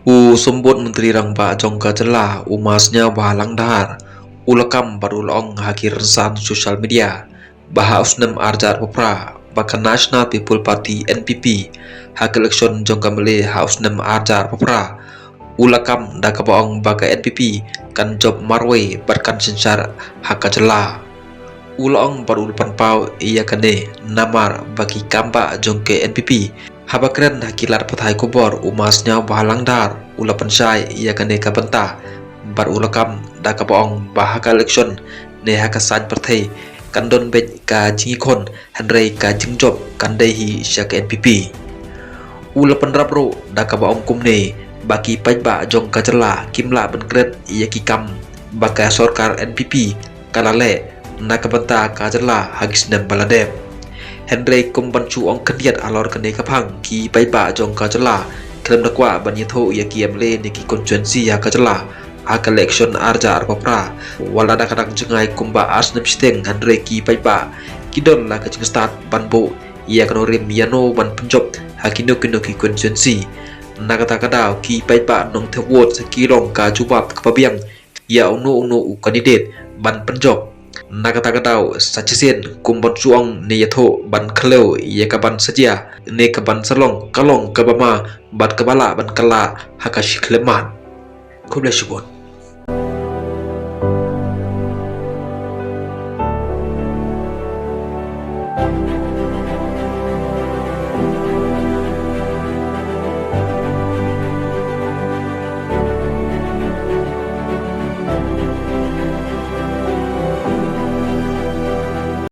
Sumbut Menteri Rangba Jongka Jela umasnya bahalang dahar ulakam barulong hakir san sosial media baha usnem arjar popra baka National People Party NPP hak election jongka mele ha usnem arjar popra ulakam dakabaong baka NPP kan job marwe barkan sensar haka jela ulong barul panpau iya kane namar bagi kamba jongke NPP habakren hakilar pathai kubor umasnya bahalang dar ula pansai ia kane kabenta bar ulakam dakabaong bahaka election ne haka san parthai kandon bet ka jingikon handrei ka jingjob kandai hi syak NPP ula panrapro dakabaong kumne baki pajba jong kajela kimla benkret ia kikam baka sorkar NPP kalale nakabenta kajela hagisnem baladem Henry kumbancu ong kediat alor kene kapang ki paiba jong kajela klem dakwa banyetho ya ki emle ne ki konstituensi ya kajela hak election arja arpapra wala da kadang jengai kumba asnem steng Henry ki paiba kidon la kajing start banbo ia kanorim yano ban penjob hakino kino ki konstituensi nakata kadau ki paiba nong thewot sekirong ka jubab kapabiang ya unu kandidat ban penjob nakata-katau sacisin kumbon suang ne yatho ban khleu ye kaban sajia ne kaban salong kalong kabama bat kabala ban kala hakashi khleman kuble shibon